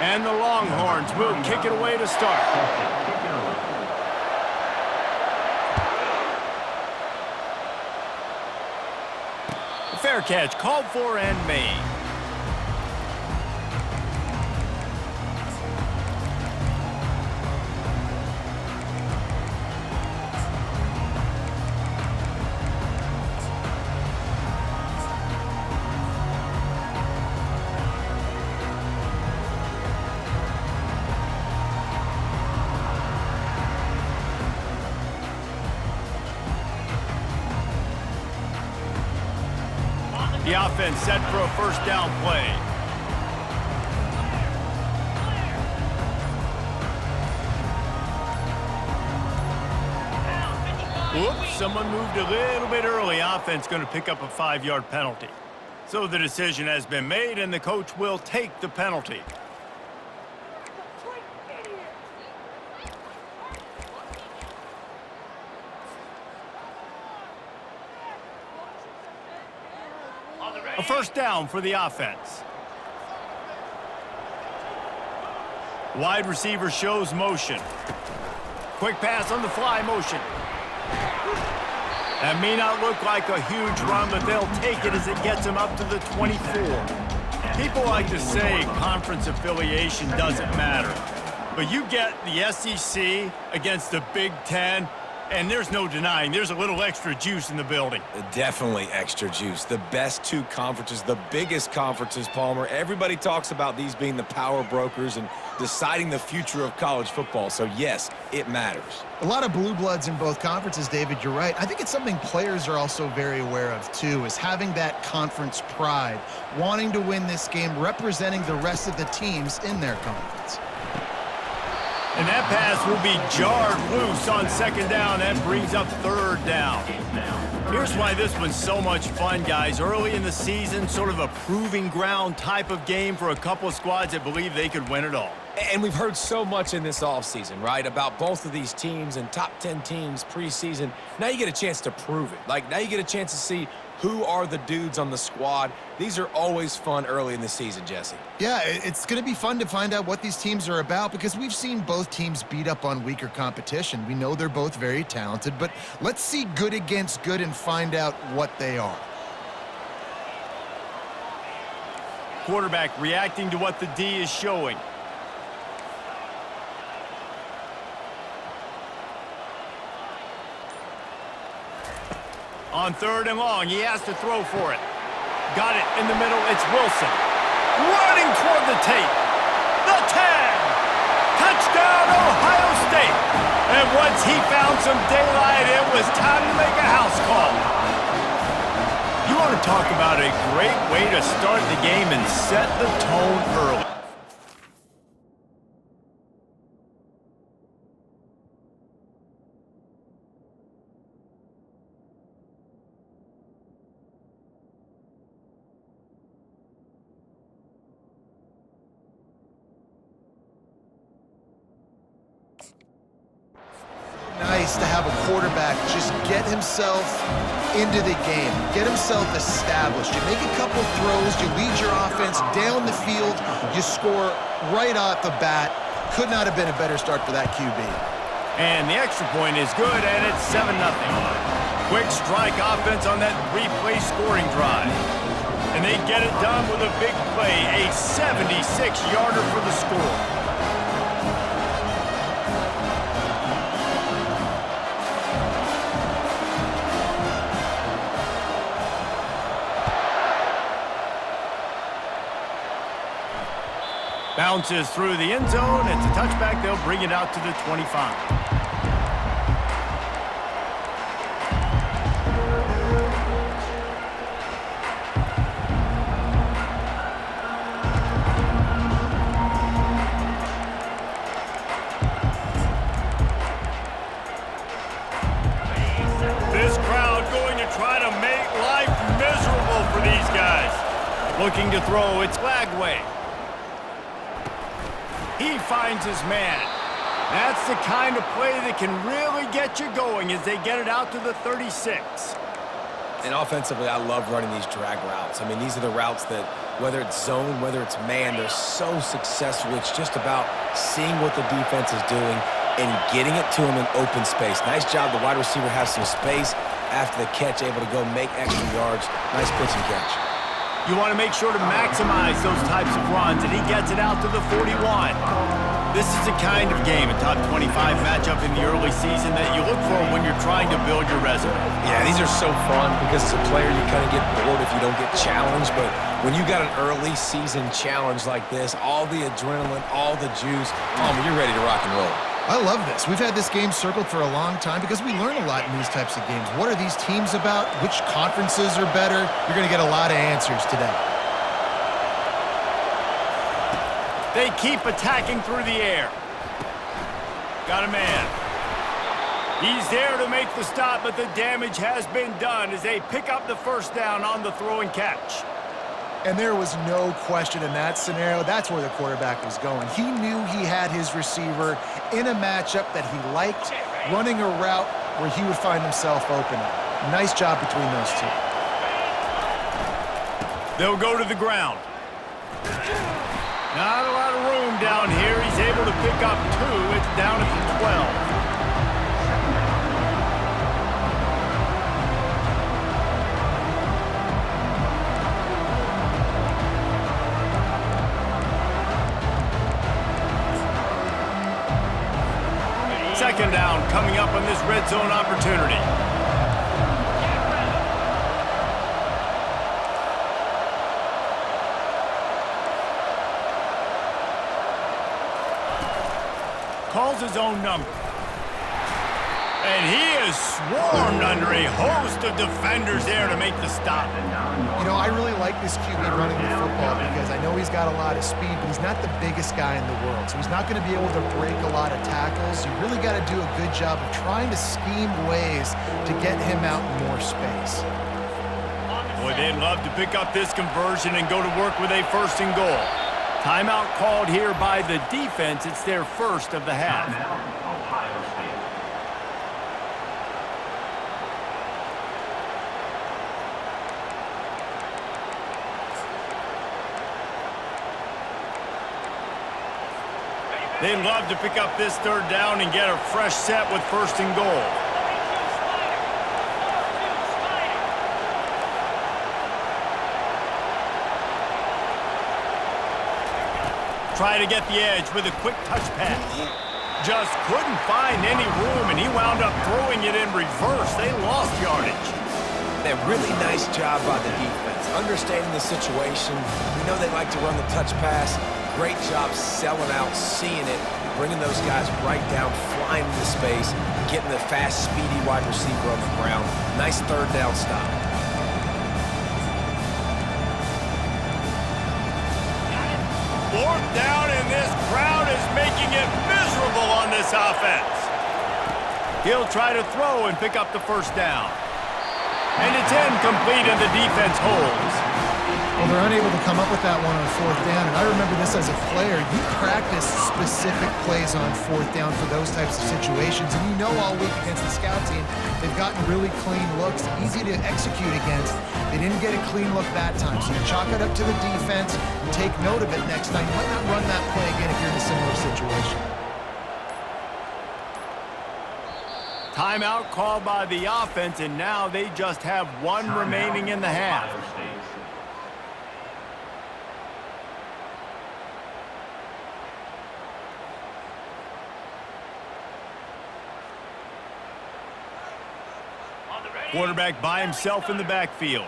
And the Longhorns will kick it away to start. Fair catch called for and made. The offense set for a first down play. Whoops, someone moved a little bit early. Offense going to pick up a 5-yard penalty. So the decision has been made, and the coach will take the penalty. A first down for the offense. Wide receiver shows motion. Quick pass on the fly motion. That may not look like a huge run, but they'll take it as it gets them up to the 24. People like to say conference affiliation doesn't matter. But you get the SEC against the Big Ten, and there's no denying there's a little extra juice in the building. Definitely extra juice. The best two conferences, the biggest conferences, Palmer. Everybody talks about these being the power brokers and deciding the future of college football. So, yes, it matters. A lot of blue bloods in both conferences, David. You're right. I think it's something players are also very aware of, too, is having that conference pride, wanting to win this game, representing the rest of the teams in their conference. And that pass will be jarred loose on second down. That brings up third down. Here's why this one's so much fun, guys. Early in the season, sort of a proving ground type of game for a couple of squads that believe they could win it all. And we've heard so much in this offseason, right, about both of these teams and top 10 teams preseason. Now you get a chance to prove it. Like, now you get a chance to see who are the dudes on the squad. These are always fun early in the season, Jesse. Yeah, it's going to be fun to find out what these teams are about because we've seen both teams beat up on weaker competition. We know they're both very talented, but let's see good against good and find out what they are. Quarterback reacting to what the D is showing. On third and long, he has to throw for it. Got it in the middle, it's Wilson. Running toward the tape. The 10. Touchdown, Ohio State. And once he found some daylight, it was time to make a house call. You want to talk about a great way to start the game and set the tone early. Nice to have a quarterback just get himself into the game, get himself established. You make a couple throws, you lead your offense down the field, you score right off the bat. Could not have been a better start for that QB. And the extra point is good, and it's 7-0. Quick strike offense on that 3-play scoring drive. And they get it done with a big play, a 76-yarder for the score. Bounces through the end zone. It's a touchback. They'll bring it out to the 25. This crowd going to try to make life miserable for these guys. Looking to throw. It's Lagway. He finds his man. That's the kind of play that can really get you going as they get it out to the 36. And offensively, I love running these drag routes. I mean, these are the routes that whether it's zone, whether it's man, they're so successful. It's just about seeing what the defense is doing and getting it to them in open space. Nice job. The wide receiver has some space after the catch, able to go make extra yards. Nice pitch and catch. You want to make sure to maximize those types of runs, and he gets it out to the 41. This is the kind of game, a top 25 matchup in the early season, that you look for when you're trying to build your resume. Yeah, these are so fun because as a player, you kind of get bored if you don't get challenged. But when you got an early season challenge like this, all the adrenaline, all the juice, Palmer, you're ready to rock and roll. I love this. We've had this game circled for a long time because we learn a lot in these types of games. What are these teams about? Which conferences are better? You're going to get a lot of answers today. They keep attacking through the air. Got a man. He's there to make the stop, but the damage has been done as they pick up the first down on the throw and catch. And there was no question in that scenario. That's where the quarterback was going. He knew he had his receiver in a matchup that he liked, running a route where he would find himself open. Nice job between those two. They'll go to the ground. Not a lot of room down here. He's able to pick up 2. It's down at the 12. Second down coming up on this red zone opportunity. Calls his own number. And he is swarmed under a host of defenders there to make the stop. You know, I really like this QB running the football because I know he's got a lot of speed, but he's not the biggest guy in the world. So he's not going to be able to break a lot of tackles. You really got to do a good job of trying to scheme ways to get him out in more space. Boy, they'd love to pick up this conversion and go to work with a first and goal. Timeout called here by the defense. It's their first of the half. They'd love to pick up this third down and get a fresh set with first and goal. Try to get the edge with a quick touch pass. Just couldn't find any room, and he wound up throwing it in reverse. They lost yardage. A really nice job by the defense, understanding the situation. We know they like to run the touch pass. Great job selling out, seeing it, bringing those guys right down, flying into space, getting the fast, speedy wide receiver on the ground. Nice third down stop. Fourth down, and this crowd is making it miserable on this offense. He'll try to throw and pick up the first down. And it's incomplete, and the defense holds. Well, they're unable to come up with that one on fourth down, and I remember this as a player. You practice specific plays on fourth down for those types of situations, and you know all week against the scout team, they've gotten really clean looks, easy to execute against. They didn't get a clean look that time, so you chalk it up to the defense and take note of it next time. You might not run that play again if you're in a similar situation. Timeout called by the offense, and now they just have one remaining in the half. Quarterback by himself in the backfield.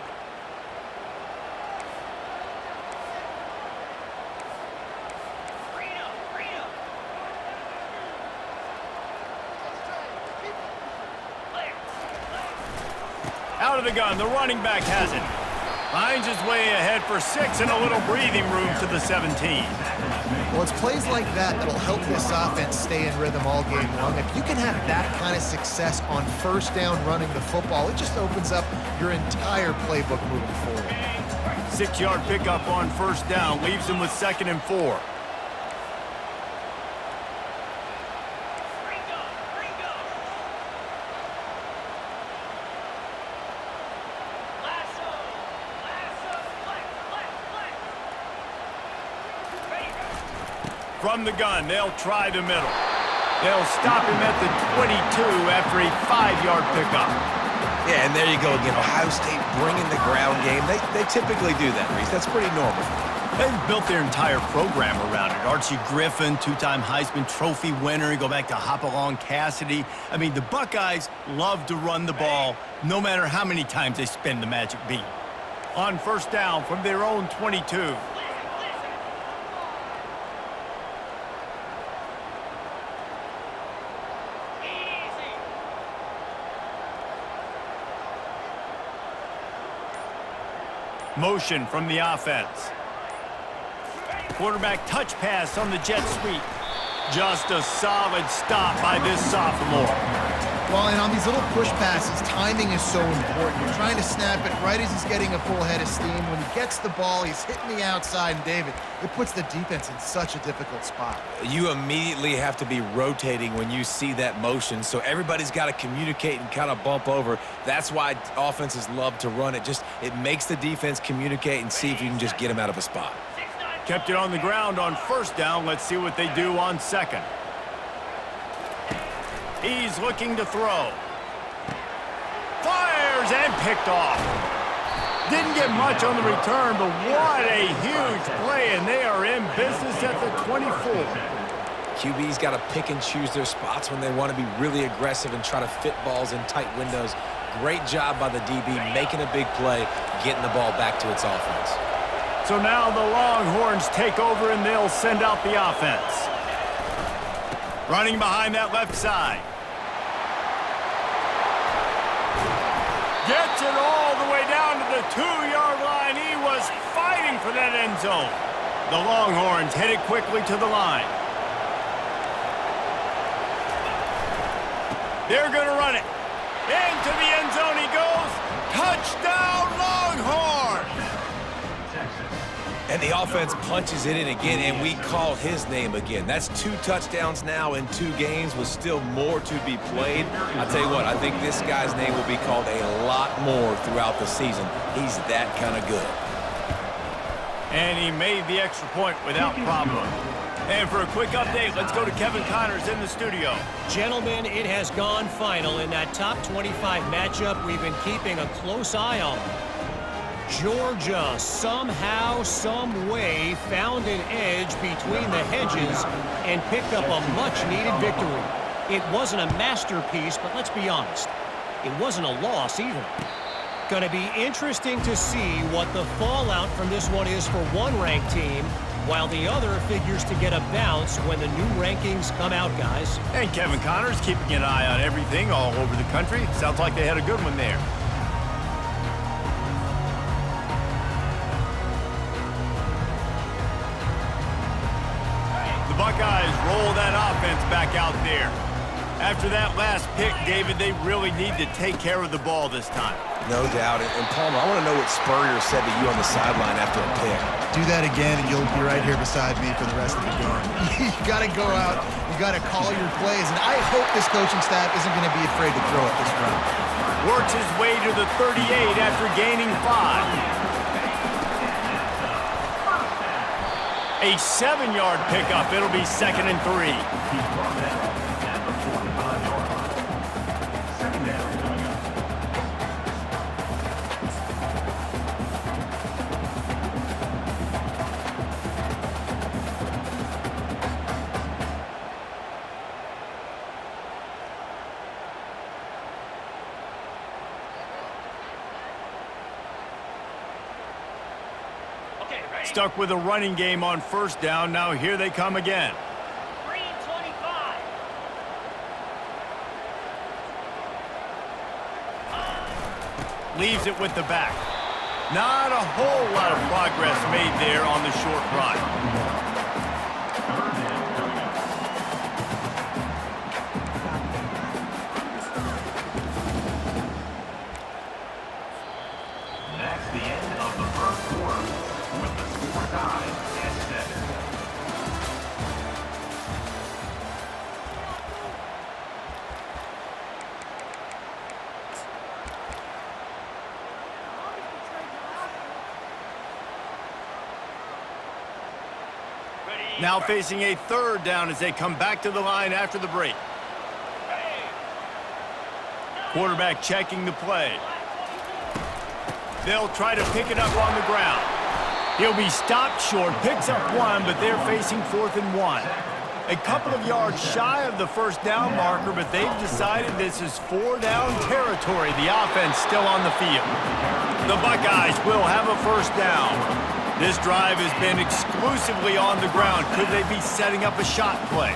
Out of the gun, the running back has it. Finds his way ahead for 6 and a little breathing room to the 17. Well, it's plays like that that'll help this offense stay in rhythm all game long. If you can have that kind of success on first down running the football, it just opens up your entire playbook moving forward. 6-yard pickup on first down leaves him with 2nd and 4. From the gun, they'll try the middle. They'll stop him at the 22 after a 5-yard pickup. Yeah, and there you go again. Ohio State bringing the ground game. They typically do that, Reese. That's pretty normal. They've built their entire program around it. Archie Griffin, 2-time Heisman Trophy winner. You go back to Hopalong Cassidy. I mean, the Buckeyes love to run the ball no matter how many times they spin the magic beat. On first down from their own 22. Motion from the offense. Quarterback touch pass on the jet sweep. Just a solid stop by this sophomore. Well, and on these little push passes, timing is so important. You're trying to snap it right as he's getting a full head of steam. When he gets the ball, he's hitting the outside, and David, it puts the defense in such a difficult spot. You immediately have to be rotating when you see that motion, so everybody's got to communicate and kind of bump over. That's why offenses love to run it. It makes the defense communicate and see if you can just get them out of a spot. Kept it on the ground on first down. Let's see what they do on second. He's looking to throw. Fires and picked off. Didn't get much on the return, but what a huge play, and they are in business at the 24. QB's got to pick and choose their spots when they want to be really aggressive and try to fit balls in tight windows. Great job by the DB making a big play, getting the ball back to its offense. So now the Longhorns take over, and they'll send out the offense. Running behind that left side. Gets it all the way down to the 2-yard line. He was fighting for that end zone. The Longhorns headed quickly to the line. They're going to run it. Into the end zone he goes. Touchdown, Longhorns! And the offense punches it in again, and we call his name again. That's 2 touchdowns now in 2 games with still more to be played. I'll tell you what, I think this guy's name will be called a lot more throughout the season. He's that kind of good. And he made the extra point without problem. And for a quick update, let's go to Kevin Connors in the studio. Gentlemen, it has gone final in that top 25 matchup we've been keeping a close eye on. Georgia somehow, some way found an edge between the hedges and picked up a much-needed victory. It wasn't a masterpiece, but let's be honest, it wasn't a loss either. Going to be interesting to see what the fallout from this one is for one ranked team, while the other figures to get a bounce when the new rankings come out, guys. And Kevin Connors keeping an eye on everything all over the country. Sounds like they had a good one there. Buckeyes roll that offense back out there. After that last pick, David, they really need to take care of the ball this time. No doubt. And Palmer, I want to know what Spurrier said to you on the sideline after a pick. Do that again, and you'll be right here beside me for the rest of the game. You got to go out. You got to call your plays, and I hope this coaching staff isn't going to be afraid to throw it this round. Works his way to the 38 after gaining 5. A 7-yard pickup. It'll be 2nd and 3. Stuck with a running game on first down. Now here they come again. Green 25. Leaves it with the back. Not a whole lot of progress made there on the short run. Now facing a third down as they come back to the line after the break. Quarterback checking the play. They'll try to pick it up on the ground. He'll be stopped short, picks up one, but they're facing 4th and 1. A couple of yards shy of the first down marker, but they've decided this is 4-down territory. The offense still on the field. The Buckeyes will have a first down. This drive has been exclusively on the ground. Could they be setting up a shot play?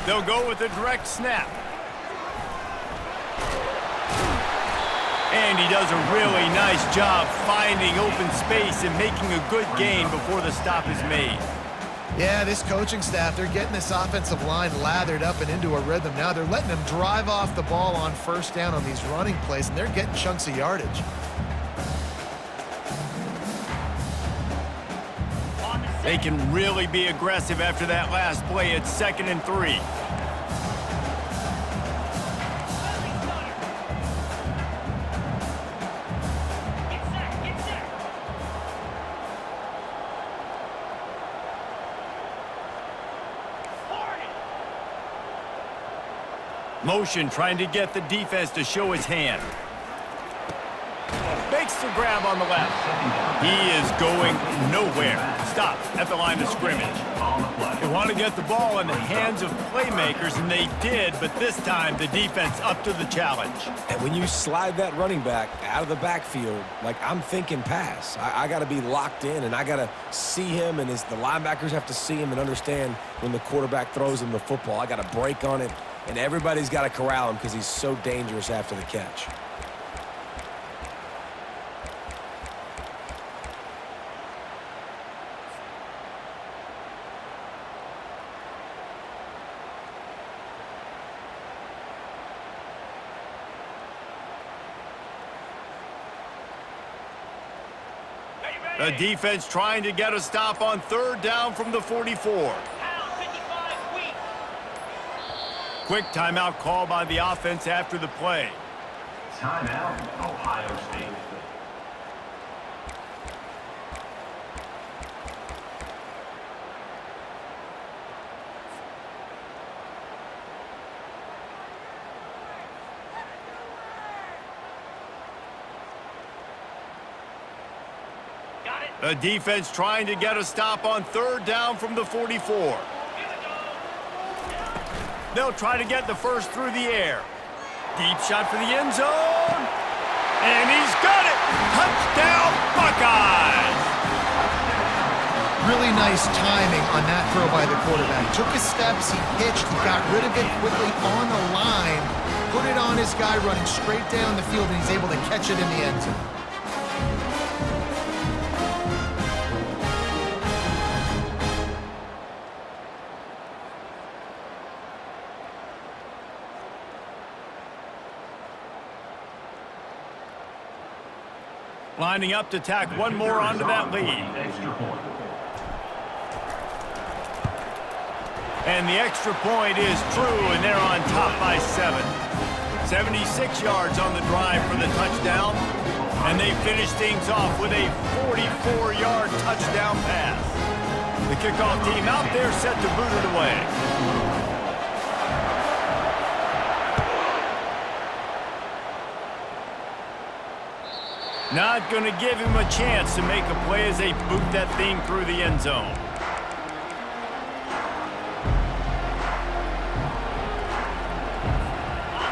They'll go with a direct snap. And he does a really nice job finding open space and making a good gain before the stop is made. Yeah, this coaching staff, they're getting this offensive line lathered up and into a rhythm. Now they're letting them drive off the ball on first down on these running plays, and they're getting chunks of yardage. They can really be aggressive after that last play. It's 2nd and 3. Motion trying to get the defense to show his hand. Makes the grab on the left. He is going nowhere. Stop at the line of scrimmage. They want to get the ball in the hands of playmakers, and they did, but this time the defense up to the challenge. And when you slide that running back out of the backfield, like I'm thinking pass, I got to be locked in, and I got to see him, and the linebackers have to see him and understand when the quarterback throws him the football. I got to break on it, and everybody's got to corral him because he's so dangerous after the catch. The defense trying to get a stop on 3rd down from the 44. Quick timeout call by the offense after the play. Timeout, Ohio State. The defense trying to get a stop on 3rd down from the 44. They'll try to get the first through the air. Deep shot for the end zone. And he's got it! Touchdown, Buckeyes! Really nice timing on that throw by the quarterback. Took his steps, he pitched, he got rid of it quickly on the line, put it on his guy running straight down the field, and he's able to catch it in the end zone. Lining up to tack one more onto that lead. And the extra point is true, and they're on top by 7. 76 yards on the drive for the touchdown, and they finish things off with a 44-yard touchdown pass. The kickoff team out there set to boot it away. Not going to give him a chance to make a play as they boot that thing through the end zone.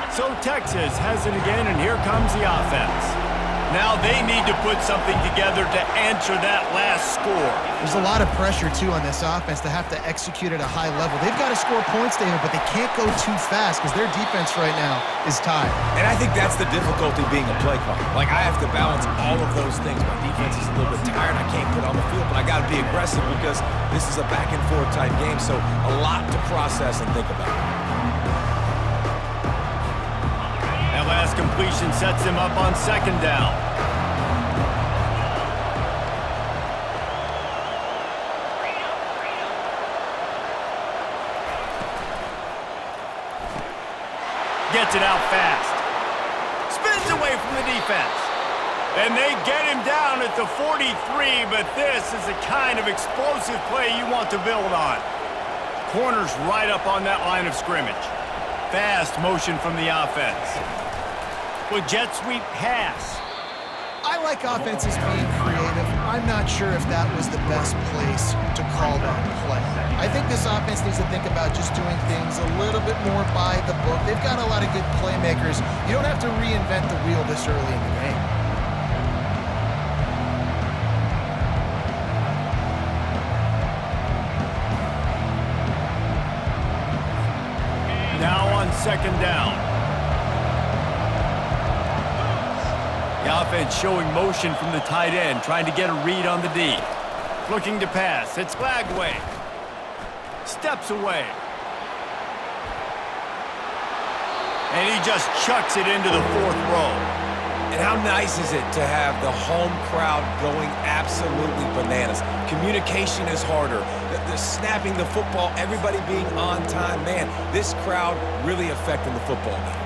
So Texas has it again, and here comes the offense. Now they need to put something together to answer that last score. There's a lot of pressure, too, on this offense to have to execute at a high level. They've got to score points, David, but they can't go too fast because their defense right now is tired. And I think that's the difficulty being a play caller. Like, I have to balance all of those things. My defense is a little bit tired. I can't put on the field, but I got to be aggressive because this is a back-and-forth type game, so a lot to process and think about. That last completion sets him up on 2nd down. Gets it out fast. Spins away from the defense. And they get him down at the 43, but this is the kind of explosive play you want to build on. Corner's right up on that line of scrimmage. Fast motion from the offense. With jet sweep pass. I like offenses being creative. I'm not sure if that was the best place to call that play. I think this offense needs to think about just doing things a little bit more by the book. They've got a lot of good playmakers. You don't have to reinvent the wheel this early in the game. Now on second down. The offense showing motion from the tight end, trying to get a read on the D. Looking to pass. It's Lagway. Steps away. And he just chucks it into the fourth row. And how nice is it to have the home crowd going absolutely bananas? Communication is harder. The snapping the football, everybody being on time. Man, this crowd really affecting the football game.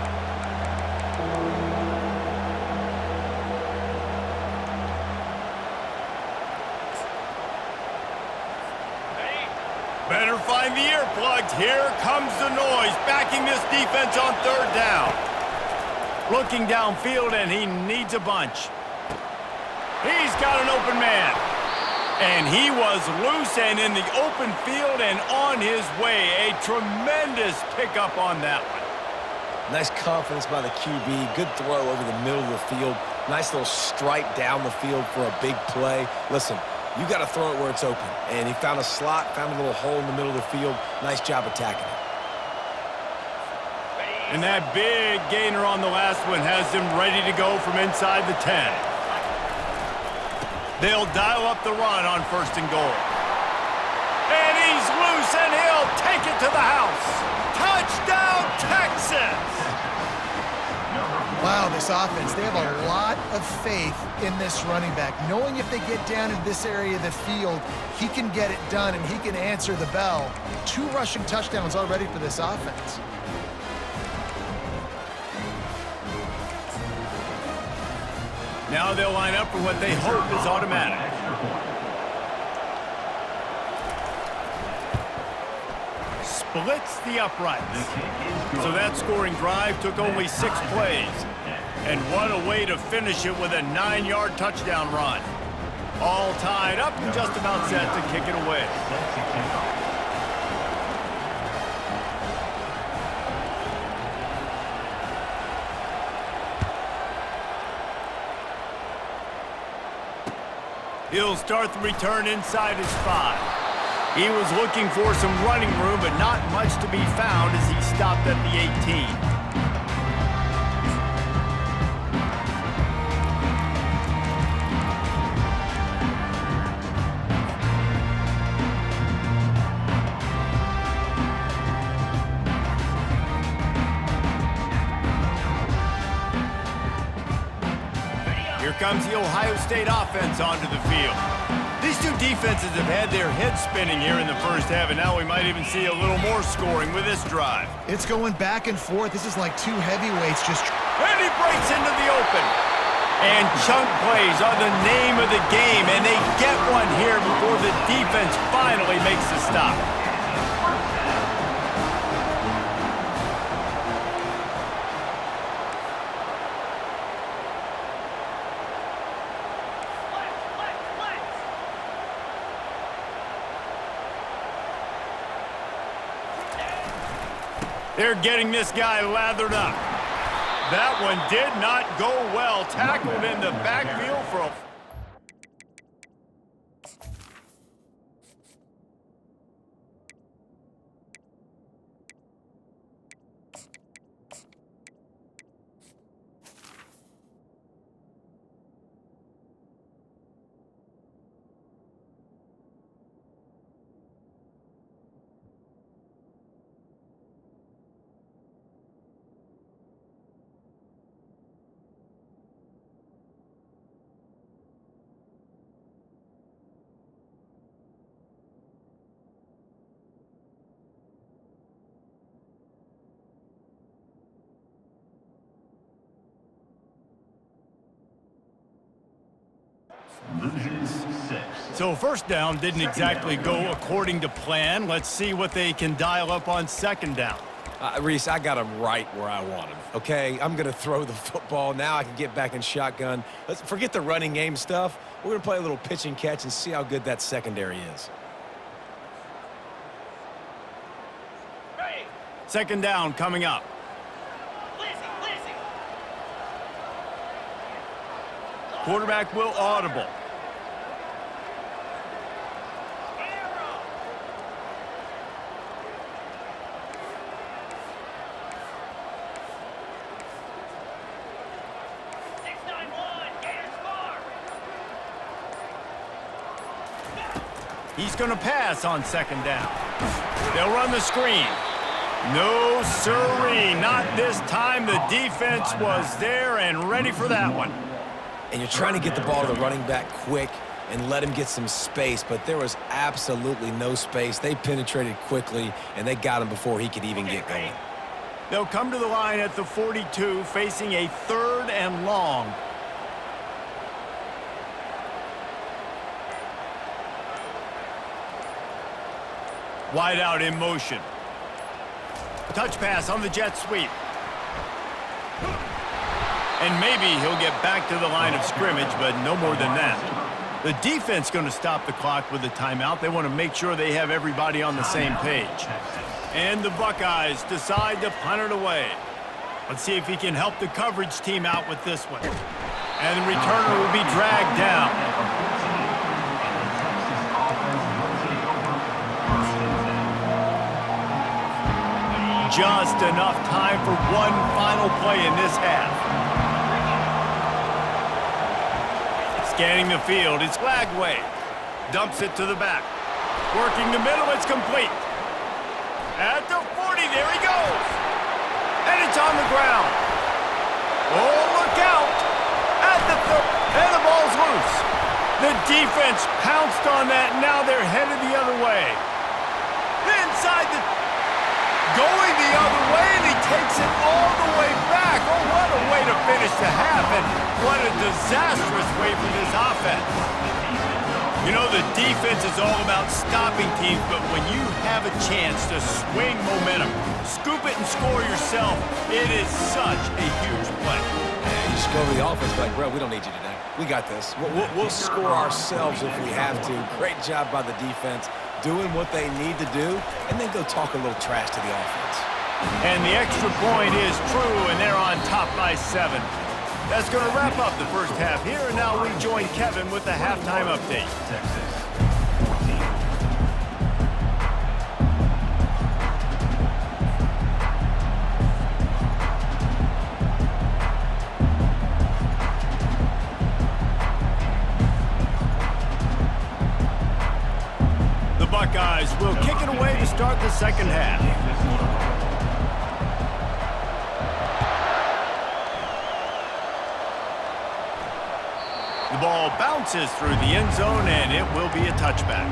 Better find the earplugs. Here comes the noise, backing this defense on third down. Looking downfield, and he needs a bunch. He's got an open man. And he was loose and in the open field and on his way. A tremendous pickup on that one. Nice confidence by the QB. Good throw over the middle of the field. Nice little stripe down the field for a big play. Listen, you got to throw it where it's open. And he found a slot, found a little hole in the middle of the field. Nice job attacking it. And that big gainer on the last one has him ready to go from inside the 10. They'll dial up the run on first and goal. And he's loose, and he'll take it to the house. Touchdown, Texas! Wow, this offense, they have a lot of faith in this running back. Knowing if they get down in this area of the field, he can get it done and he can answer the bell. 2 rushing touchdowns already for this offense. Now they'll line up for what they hope is automatic. Splits the uprights. So that scoring drive took only 6 plays. And what a way to finish it with a 9-yard touchdown run. All tied up and just about set to kick it away. He'll start the return inside his 5. He was looking for some running room, but not much to be found as he stopped at the 18. Here comes the Ohio State offense onto the field. These two defenses have had their heads spinning here in the first half, and now we might even see a little more scoring with this drive. It's going back and forth. This is like 2 heavyweights just... And he breaks into the open. And chunk plays are the name of the game, and they get one here before the defense finally makes the stop. They're getting this guy lathered up. That one did not go well. Tackled in the backfield for a... So first down didn't exactly go according to plan. Let's see what they can dial up on second down. Reese, I got him right where I want him, okay? I'm going to throw the football. Now I can get back in shotgun. Let's forget the running game stuff. We're going to play a little pitch and catch and see how good that secondary is. Second down coming up. Quarterback will audible. He's going to pass on second down. They'll run the screen. No, sirree, not this time. The defense was there and ready for that one. And you're trying to get the ball to the running back quick and let him get some space, but there was absolutely no space. They penetrated quickly, and they got him before he could even get going. They'll come to the line at the 42, facing a 3rd and long. Wide out in motion. Touch pass on the jet sweep. And maybe he'll get back to the line of scrimmage, but no more than that. The defense going to stop the clock with a timeout. They want to make sure they have everybody on the same page. And the Buckeyes decide to punt it away. Let's see if he can help the coverage team out with this one. And the returner will be dragged down. Just enough time for one final play in this half. Scanning the field, it's Lagway. Dumps it to the back. Working the middle, it's complete. At the 40, there he goes. And it's on the ground. Oh, look out. At the and the ball's loose. The defense pounced on that, now they're headed the other way. Inside the... Going the other way, and he takes it all the way back. Oh, what a way to finish the half, and what a disastrous way for this offense. You know, the defense is all about stopping teams, but when you have a chance to swing momentum, scoop it and score yourself, it is such a huge play. You just go to the offense like, bro, we don't need you today. We got this. We'll score ourselves if we have to. Great job by the defense, doing what they need to do, and then go talk a little trash to the offense. And the extra point is true, and they're on top by 7. That's going to wrap up the first half here, and now we join Kevin with the halftime update. The Buckeyes will kick it away to start the second half. The ball bounces through the end zone, and it will be a touchback.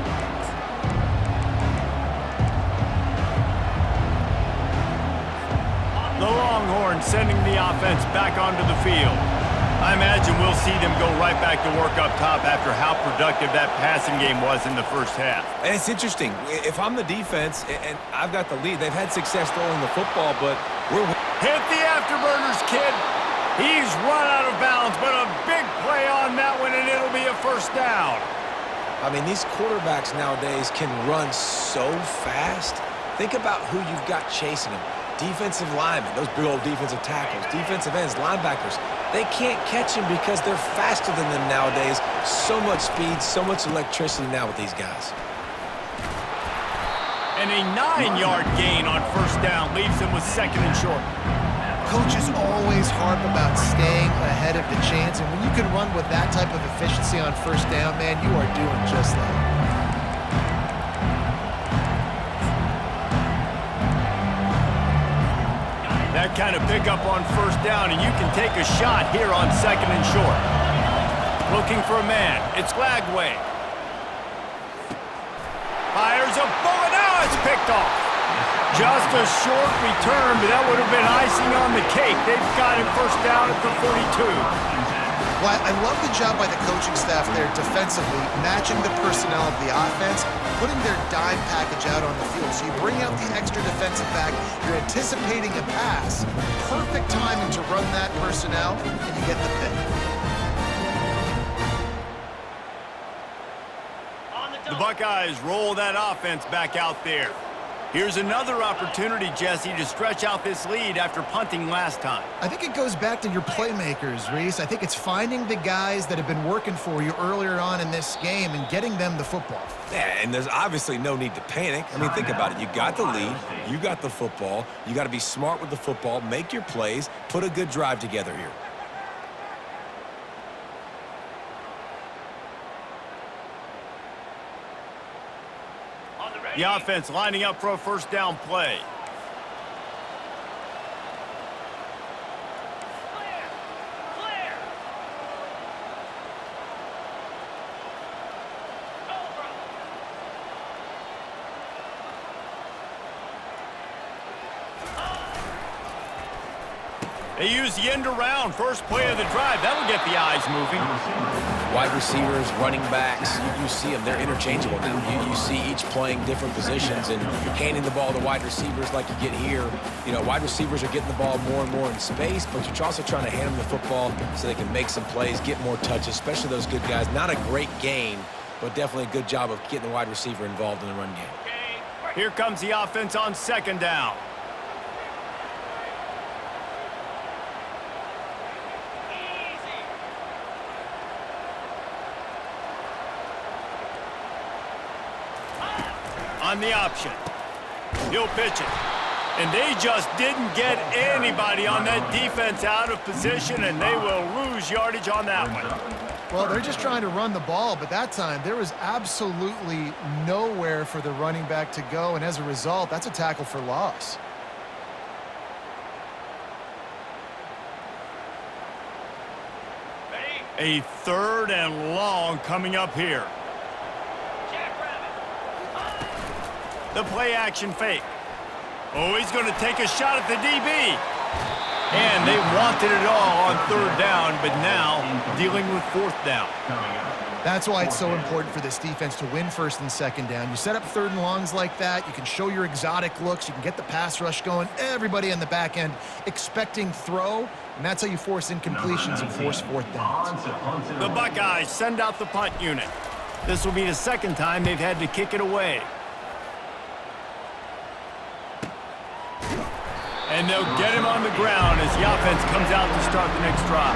The Longhorns sending the offense back onto the field. I imagine we'll see them go right back to work up top after how productive that passing game was in the first half. And it's interesting. If I'm the defense and I've got the lead, they've had success throwing the football, but we're... Hit the afterburners, kid. He's run out of bounds, but a big play on that one, and it'll be a first down. I mean, these quarterbacks nowadays can run so fast. Think about who you've got chasing them. Defensive linemen, those big old defensive tackles, defensive ends, linebackers. They can't catch him because they're faster than them nowadays. So much speed, so much electricity now with these guys. And a 9-yard gain on first down leaves him with second and short. Coaches always harp about staying ahead of the chains, and when you can run with that type of efficiency on first down, man, you are doing just that. That kind of pickup on first down, and you can take a shot here on second and short. Looking for a man. It's Lagway. Fires a bullet. Now it's picked off. Just a short return, but that would have been icing on the cake. They've got him first down at the 42. Well, I love the job by the coaching staff there defensively, matching the personnel of the offense, putting their dime package out on the field. So you bring out the extra defensive back, you're anticipating a pass, perfect timing to run that personnel, and you get the pick. The Buckeyes roll that offense back out there. Here's another opportunity, Jesse, to stretch out this lead after punting last time. I think it goes back to your playmakers, Reese. I think it's finding the guys that have been working for you earlier on in this game and getting them the football. Yeah, and there's obviously no need to panic. I mean, think about it. You got the lead. You got the football. You got to be smart with the football, make your plays, put a good drive together here. The offense lining up for a first down play. They use the end around. First play of the drive. That'll get the eyes moving. Wide receivers, running backs, you see them. They're interchangeable now. You see each playing different positions and handing the ball to wide receivers like you get here. You know, wide receivers are getting the ball more and more in space, but you're also trying to hand them the football so they can make some plays, get more touches, especially those good guys. Not a great gain, but definitely a good job of getting the wide receiver involved in the run game. Here comes the offense on second down. On the option. He'll pitch it. And they just didn't get anybody on that defense out of position, and they will lose yardage on that one. Well, they're just trying to run the ball, but that time there was absolutely nowhere for the running back to go, and as a result, that's a tackle for loss. A third and long coming up here. The play action fake. Oh, he's going to take a shot at the DB. And they wanted it all on third down, but now dealing with fourth down. That's why it's so important for this defense to win first and second down. You set up third and longs like that, you can show your exotic looks, you can get the pass rush going, everybody on the back end expecting throw, and that's how you force incompletions and force fourth downs. The Buckeyes send out the punt unit. This will be the second time they've had to kick it away. And they'll get him on the ground as the offense comes out to start the next drive.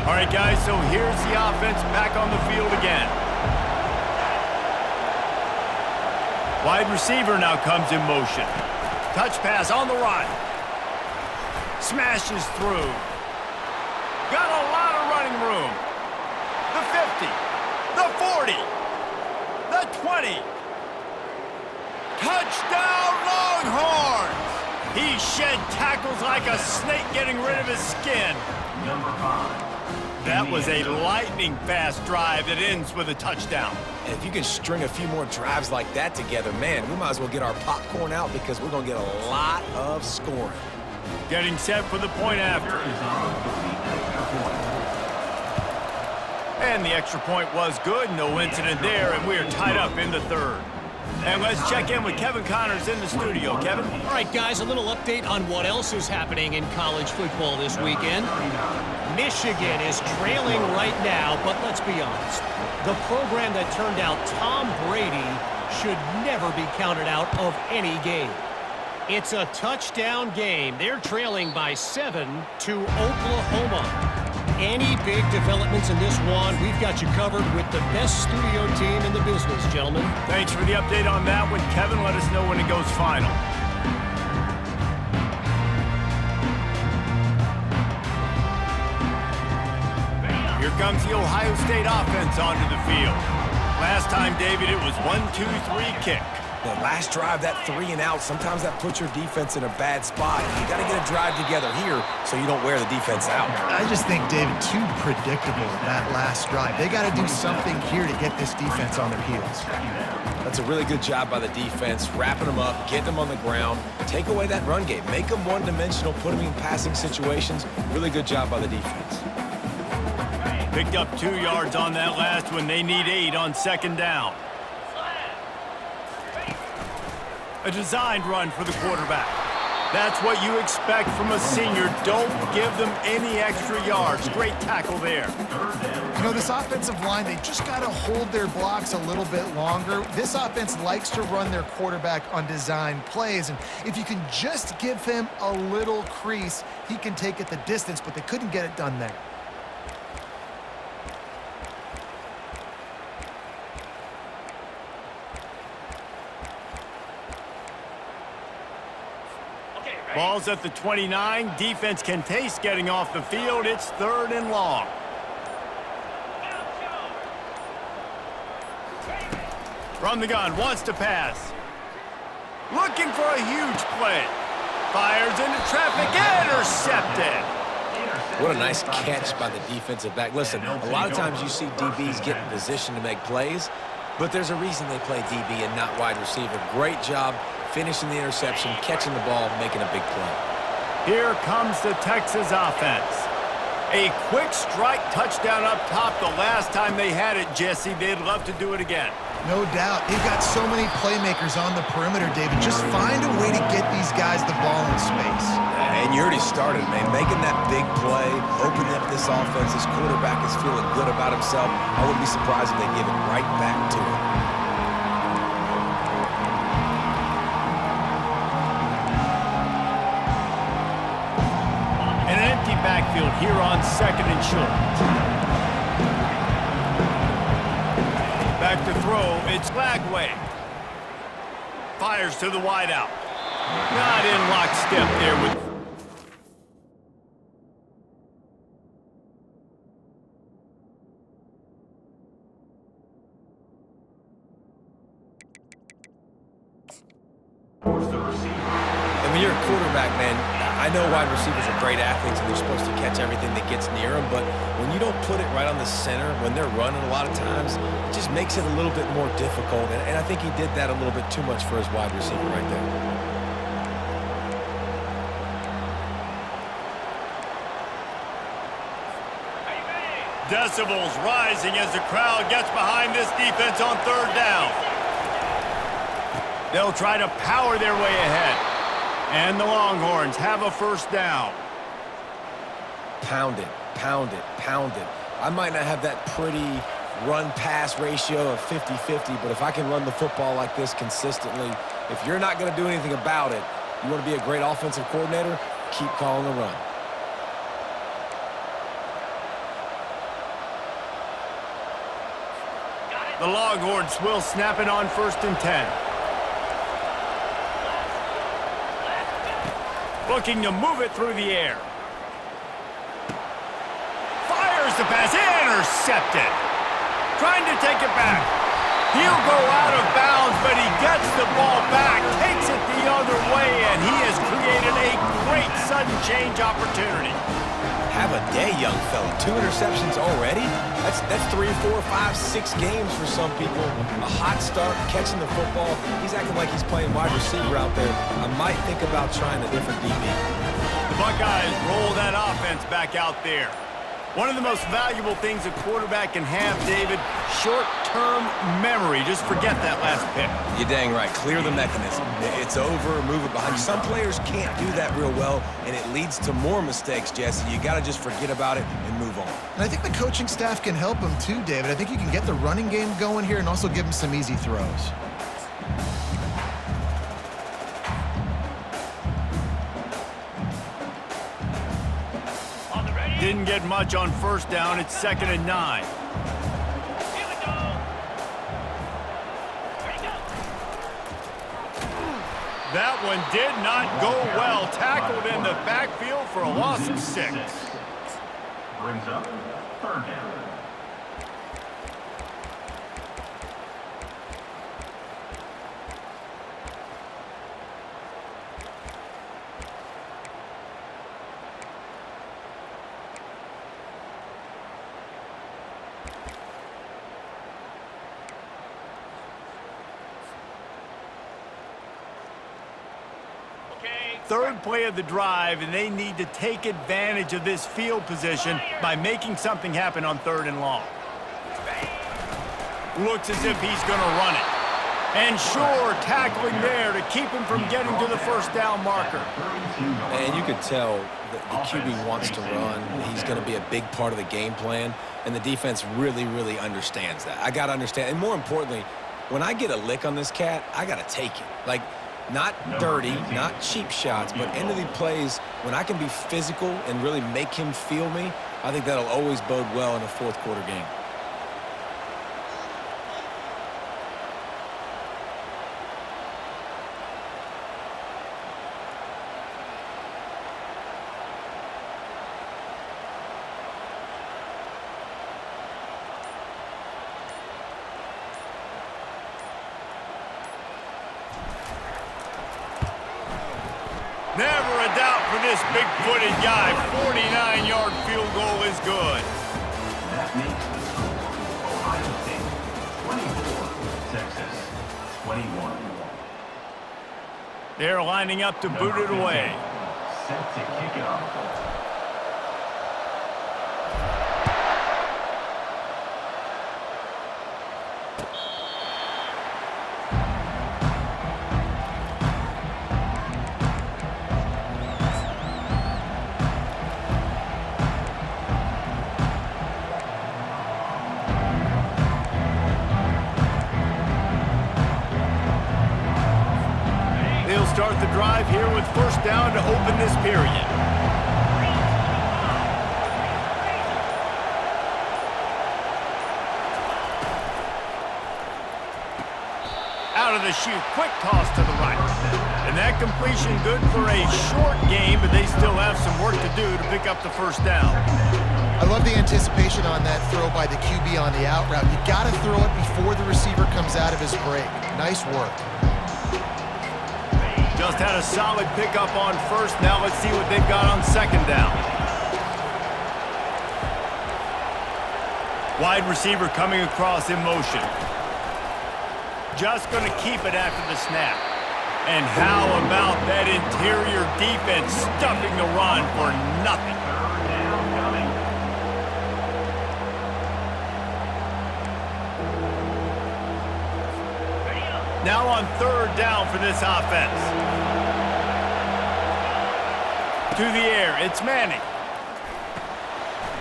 All right, guys, so here's the offense back on the field again. Wide receiver now comes in motion. Touch pass on the run. Smashes through. Got a lot of running room. The 50, the 40, the 20. Touchdown, Longhorns! He shed tackles like a snake getting rid of his skin. Number 5. That was a lightning-fast drive that ends with a touchdown. And if you can string a few more drives like that together, man, we might as well get our popcorn out because we're going to get a lot of scoring. Getting set for the point after. And the extra point was good. No incident there, and we are tied up in the third. And let's check in with Kevin Connors in the studio. Kevin? All right, guys, a little update on what else is happening in college football this weekend. Michigan is trailing right now, but let's be honest. The program that turned out Tom Brady should never be counted out of any game. It's a touchdown game. They're trailing by 7 to Oklahoma. Any big developments in this one, we've got you covered with the best studio team in the business, gentlemen. Thanks for the update on that one. Kevin, let us know when it goes final. Here comes the Ohio State offense onto the field. Last time, David, it was 1-2-3 kick. The last drive, that 3 and out, sometimes that puts your defense in a bad spot. You got to get a drive together here so you don't wear the defense out. I just think, David, too predictable that last drive. They got to do something here to get this defense on their heels. That's a really good job by the defense, wrapping them up, getting them on the ground, take away that run game, make them one-dimensional, put them in passing situations. Really good job by the defense. Picked up 2 yards on that last one. They need 8 on second down. A designed run for the quarterback. That's what you expect from a senior. Don't give them any extra yards. Great tackle there. You know, this offensive line, they just got to hold their blocks a little bit longer. This offense likes to run their quarterback on design plays, and if you can just give him a little crease, he can take it the distance, but they couldn't get it done there. Ball's at the 29. Defense can taste getting off the field. It's 3rd and long. From the gun, wants to pass. Looking for a huge play. Fires into traffic, intercepted. What a nice catch by the defensive back. Listen, a lot of times you see DBs get in position to make plays, but there's a reason they play DB and not wide receiver. Great job finishing the interception, catching the ball, making a big play. Here comes the Texas offense. A quick strike touchdown up top the last time they had it, Jesse. They'd love to do it again. No doubt. They've got so many playmakers on the perimeter, David. Just find a way to get these guys the ball in space. And you already started, man. Making that big play, opening up this offense. This quarterback is feeling good about himself. I wouldn't be surprised if they give it right back to him. An empty backfield here on 2nd and short. Back to throw, it's Lagway. Fires to the wideout. Not in lockstep there with... And when you're a quarterback, man, I know wide receivers are great athletes and they're supposed to catch everything that gets near them, but when you don't put it right on the center, when they're running a lot of times, it just makes it a little bit more difficult. And I think he did that a little bit too much for his wide receiver right there. Decibels rising as the crowd gets behind this defense on 3rd down. They'll try to power their way ahead. And the Longhorns have a 1st down. Pound it, pound it, pound it. I might not have that pretty run-pass ratio of 50-50, but if I can run the football like this consistently, if you're not going to do anything about it, you want to be a great offensive coordinator, keep calling the run. The Longhorns will snap it on 1st and 10. Looking to move it through the air. Fires the pass, intercepted. Trying to take it back. He'll go out of bounds, but he gets the ball back, takes it the other way, and he has created a great sudden change opportunity. Have a day, young fella. 2 interceptions already? That's 3, 4, 5, 6 games for some people. A hot start, catching the football. He's acting like he's playing wide receiver out there. I might think about trying a different DB. The Buckeyes roll that offense back out there. One of the most valuable things a quarterback can have, David, short-term memory. Just forget that last pick. You're dang right. Clear the mechanism. It's over, move it behind you. Some players can't do that real well, and it leads to more mistakes, Jesse. You got to just forget about it and move on. And I think the coaching staff can help him too, David. I think you can get the running game going here and also give him some easy throws. Didn't get much on 1st down. It's 2nd and 9. That one did not go well. Tackled in the backfield for a loss of 6. Brings up 3rd down. third play of the drive, and they need to take advantage of this field position by making something happen on 3rd and long. Looks as if he's going to run it. And sure, tackling there to keep him from getting to the first down marker. And you could tell the QB wants to run. He's going to be a big part of the game plan, and the defense really, really understands that. I got to understand. And more importantly, when I get a lick on this cat, I got to take it. Like, not dirty, not cheap shots, but end of the plays, when I can be physical and really make him feel me, I think that'll always bode well in a fourth quarter game. Never a doubt for this big-footed guy. 49-yard field goal is good. That makes the score Ohio State 24, Texas 21. They're lining up to boot it away. Set to kick it off. Start the drive here with first down to open this period. Out of the chute, quick toss to the right. And that completion good for a short game, but they still have some work to do to pick up the first down. I love the anticipation on that throw by the QB on the out route. You got to throw it before the receiver comes out of his break. Nice work. Just had a solid pickup on first. Now let's see what they've got on second down. Wide receiver coming across in motion. Just going to keep it after the snap. And how about that interior defense stuffing the run for nothing? Third down coming. Now on third down for this offense. To the air, it's Manning.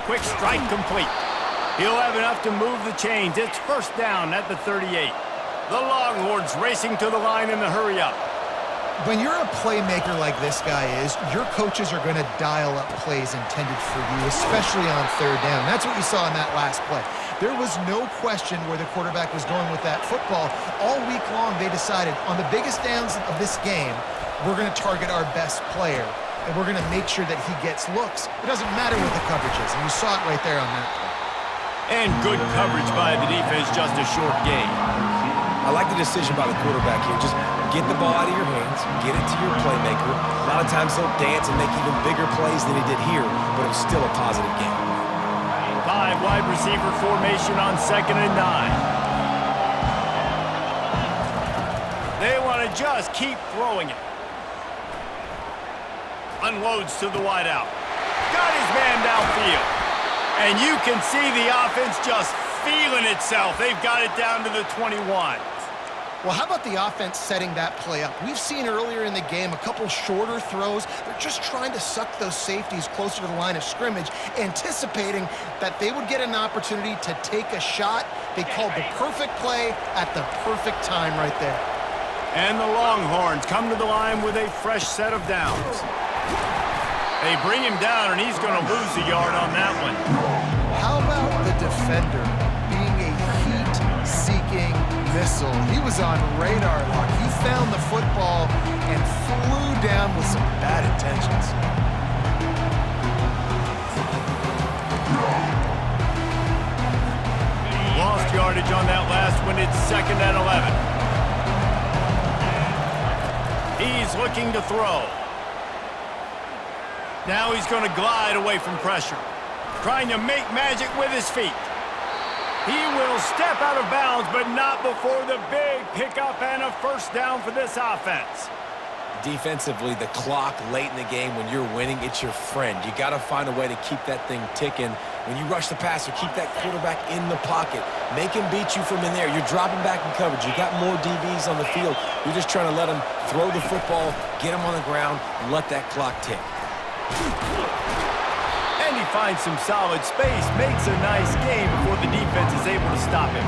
Quick strike complete. He'll have enough to move the chains. It's first down at the 38. The Longhorns racing to the line in the hurry-up. When you're a playmaker like this guy is, your coaches are going to dial up plays intended for you, especially on third down. That's what we saw in that last play. There was no question where the quarterback was going with that football. All week long, they decided, on the biggest downs of this game, we're going to target our best player, and we're going to make sure that he gets looks. It doesn't matter what the coverage is, and you saw it right there on that play. And good coverage by the defense, just a short gain. I like the decision by the quarterback here. Just get the ball out of your hands, get it to your playmaker. A lot of times he'll dance and make even bigger plays than he did here, but it was still a positive game. 5 wide receiver formation on 2nd and 9. They want to just keep throwing it. Unloads to the wideout. Got his man downfield. And you can see the offense just feeling itself. They've got it down to the 21. Well, how about the offense setting that play up? We've seen earlier in the game a couple shorter throws. They're just trying to suck those safeties closer to the line of scrimmage, anticipating that they would get an opportunity to take a shot. They called the perfect play at the perfect time right there. And the Longhorns come to the line with a fresh set of downs. They bring him down, and he's going to lose a yard on that one. How about the defender being a heat-seeking missile? He was on radar lock. He found the football and flew down with some bad intentions. Lost yardage on that last one. It's 2nd and 11. He's looking to throw. Now he's going to glide away from pressure. Trying to make magic with his feet. He will step out of bounds, but not before the big pickup and a first down for this offense. Defensively, the clock late in the game when you're winning, it's your friend. You got to find a way to keep that thing ticking. When you rush the passer, keep that quarterback in the pocket. Make him beat you from in there. You're dropping back in coverage. You got more DBs on the field. You're just trying to let him throw the football, get him on the ground, let that clock tick. And he finds some solid space, makes a nice game before the defense is able to stop him.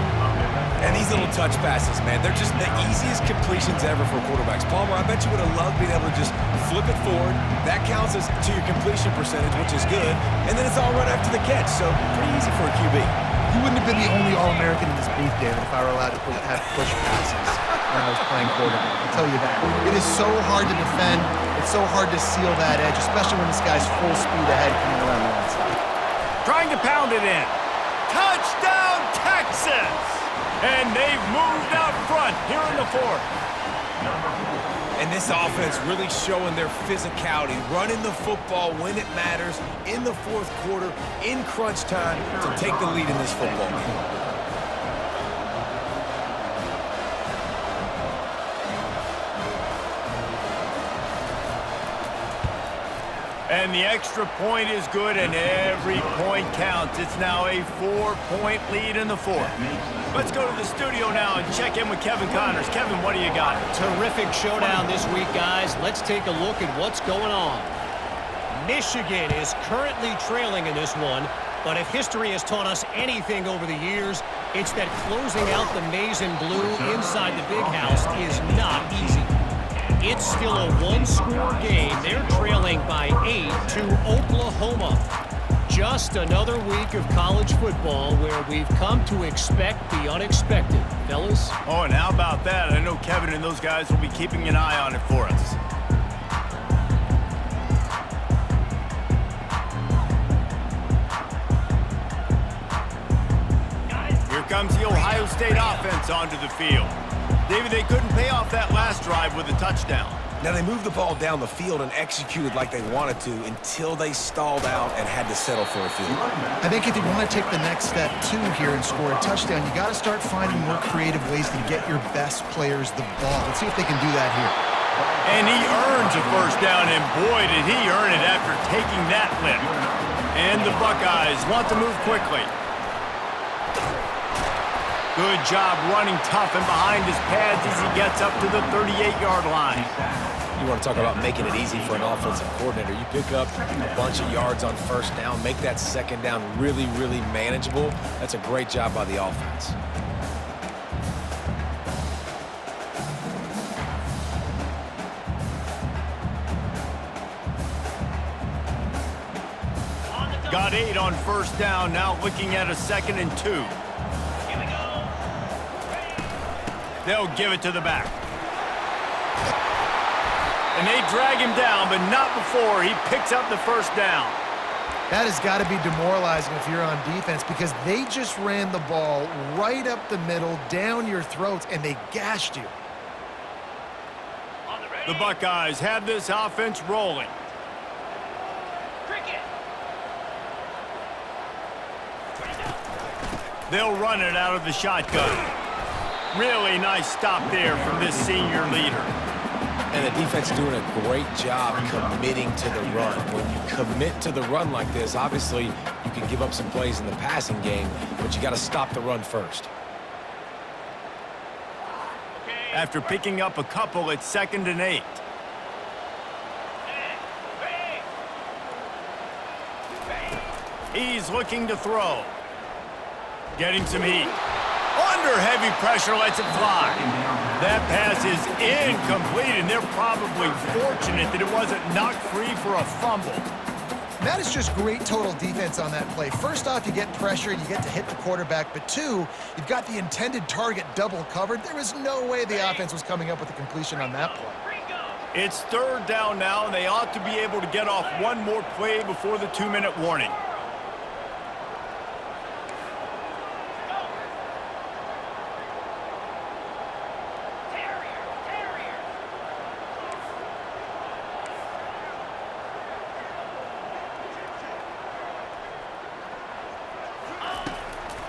And these little touch passes, man, they're just the easiest completions ever for quarterbacks. Palmer, I bet you would have loved being able to just flip it forward. That counts as to your completion percentage, which is good. And then it's all right after the catch, so pretty easy for a QB. You wouldn't have been the only All-American in this booth, David, if I were allowed to have push passes when I was playing quarterback. I'll tell you that. It is so hard to defend. It's so hard to seal that edge, especially when this guy's full speed ahead coming around the outside. Trying to pound it in. Touchdown, Texas! And they've moved out front here in the fourth. And this offense really showing their physicality, running the football when it matters, in the fourth quarter, in crunch time, to take the lead in this football game. And the extra point is good, and every point counts. It's now a 4-point lead in the fourth. Let's go to the studio now and check in with Kevin Connors. Kevin, what do you got? Terrific showdown this week, guys. Let's take a look at what's going on. Michigan is currently trailing in this one, but if history has taught us anything over the years, it's that closing out the maize and blue inside the big house is not easy. It's still a one-score game. They're trailing by 8 to Oklahoma. Just another week of college football where we've come to expect the unexpected, fellas. Oh, and how about that? I know Kevin and those guys will be keeping an eye on it for us. Here comes the Ohio State offense onto the field. David, they couldn't pay off that last drive with a touchdown. Now, they moved the ball down the field and executed like they wanted to until they stalled out and had to settle for a field goal. I think if you want to take the next step, too, here and score a touchdown, you got to start finding more creative ways to get your best players the ball. Let's see if they can do that here. And he earns a first down, and boy, did he earn it after taking that lift. And the Buckeyes want to move quickly. Good job running tough and behind his pads as he gets up to the 38-yard line. You want to talk about making it easy for an offensive coordinator. You pick up a bunch of yards on first down, make that second down really, really manageable. That's a great job by the offense. Got 8 on first down, now looking at a 2nd and 2. They'll give it to the back. And they drag him down, but not before he picks up the first down. That has got to be demoralizing if you're on defense because they just ran the ball right up the middle, down your throats, and they gashed you. The Buckeyes have this offense rolling. They'll run it out of the shotgun. Really nice stop there from this senior leader. And the defense doing a great job committing to the run. When you commit to the run like this, obviously you can give up some plays in the passing game, but you got to stop the run first. After picking up a couple, it's 2nd and 8. He's looking to throw. Getting some heat. Under heavy pressure, lets it fly. That pass is incomplete, and they're probably fortunate that it wasn't knocked free for a fumble. That is just great total defense on that play. First off, you get pressure, you get to hit the quarterback, but 2, you've got the intended target double covered. There is no way the offense was coming up with a completion on that play. It's 3rd down now, and they ought to be able to get off one more play before the 2-minute warning.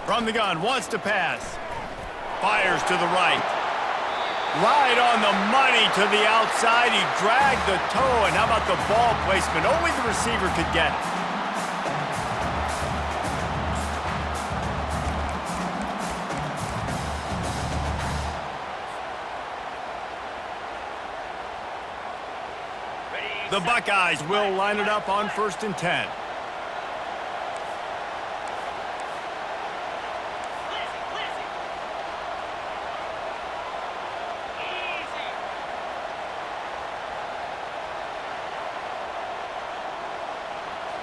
From the gun, wants to pass. Fires to the right. Right on the money to the outside. He dragged the toe, and how about the ball placement? Only the receiver could get it. The Buckeyes will line it up on 1st and 10.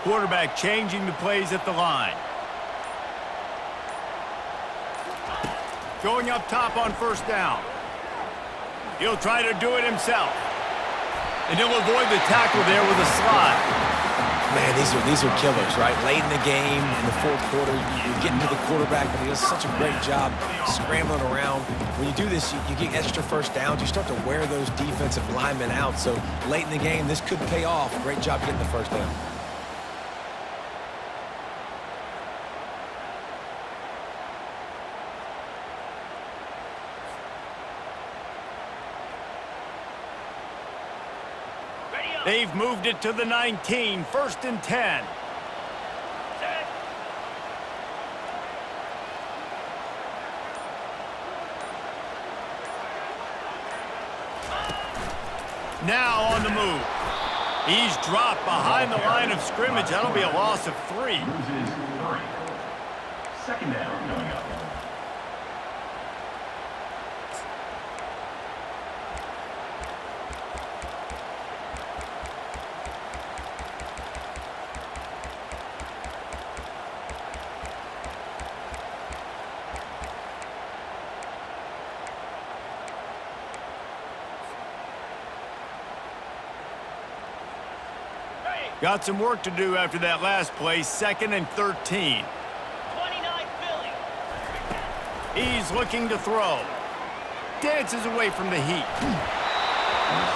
Quarterback changing the plays at the line. Going up top on 1st down. He'll try to do it himself. And he'll avoid the tackle there with a slide. Man, these are killers, right? Late in the game, in the 4th quarter, you're getting to the quarterback, but he does such a great job scrambling around. When you do this, you get extra 1st downs. You start to wear those defensive linemen out. So late in the game, this could pay off. Great job getting the 1st down. They've moved it to the 19, 1st and 10. Now on the move. He's dropped behind the line of scrimmage. That'll be a loss of 3. Loses 3. 2nd down coming up. Got some work to do after that last play, 2nd and 13. 29 Philly. He's looking to throw. Dances away from the heat.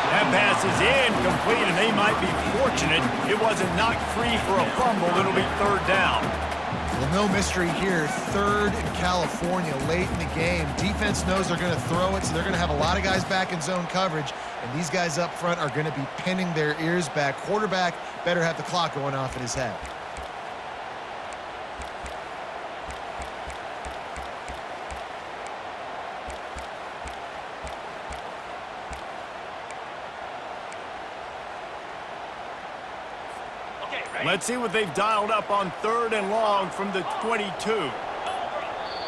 That pass is incomplete, and they might be fortunate it wasn't knocked free for a fumble. It'll be 3rd down. Well, no mystery here. 3rd in California late in the game. Defense knows they're going to throw it, so they're going to have a lot of guys back in zone coverage, and these guys up front are going to be pinning their ears back. Quarterback better have the clock going off in his head. Let's see what they've dialed up on 3rd and long from the 22.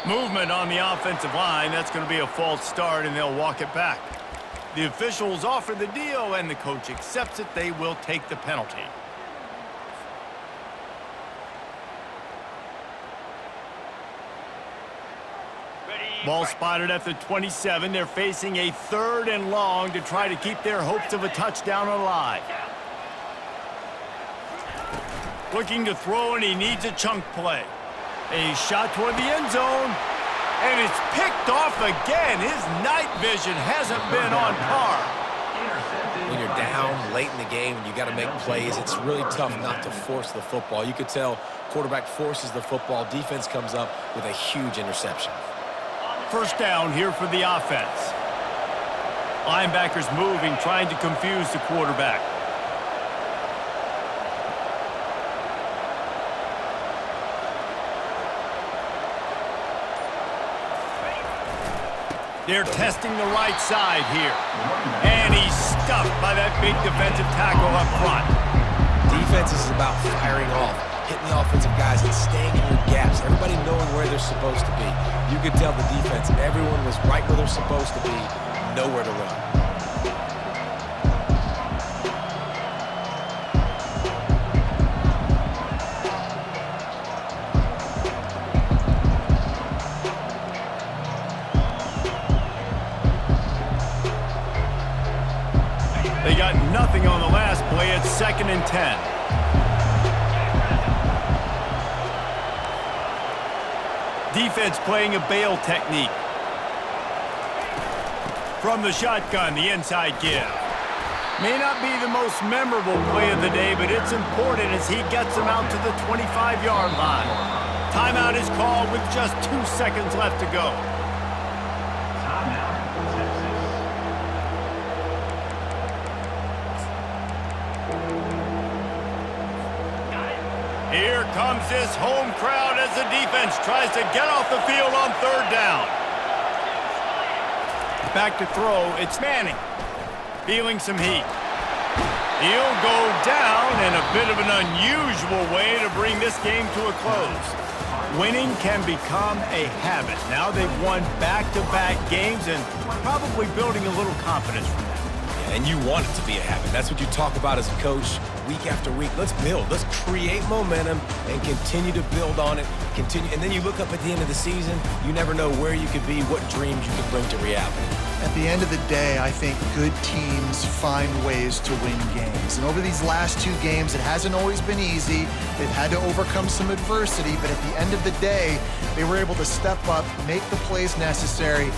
Movement on the offensive line. That's going to be a false start, and they'll walk it back. The officials offer the deal, and the coach accepts it. They will take the penalty. Ball spotted at the 27. They're facing a 3rd and long to try to keep their hopes of a touchdown alive. Looking to throw, and he needs a chunk play. A shot toward the end zone, and it's picked off again. His night vision hasn't been on par. When you're down late in the game and you got to make plays, it's really tough not to force the football. You could tell quarterback forces the football. Defense comes up with a huge interception. 1st down here for the offense. Linebackers moving, trying to confuse the quarterback. They're testing the right side here. And he's stuffed by that big defensive tackle up front. Defense is about firing off, hitting the offensive guys and staying in your gaps. Everybody knowing where they're supposed to be. You could tell the defense, everyone was right where they're supposed to be, nowhere to run. They got nothing on the last play. It's 2nd and 10. Defense playing a bail technique. From the shotgun, the inside give. May not be the most memorable play of the day, but it's important as he gets them out to the 25-yard line. Timeout is called with just 2 seconds left to go. Timeout, Texas. Here comes this home crowd as the defense tries to get off the field on third down. Back to throw, it's Manning. Feeling some heat. He'll go down in a bit of an unusual way to bring this game to a close. Winning can become a habit. Now they've won back-to-back games and probably building a little confidence from that. And you want it to be a habit. That's what you talk about as a coach week after week. Let's build. Let's create momentum and continue to build on it. Continue, and then you look up at the end of the season, you never know where you could be, what dreams you could bring to reality. At the end of the day, I think good teams find ways to win games. And over these last 2 games, it hasn't always been easy. They've had to overcome some adversity, but at the end of the day, they were able to step up, make the plays necessary,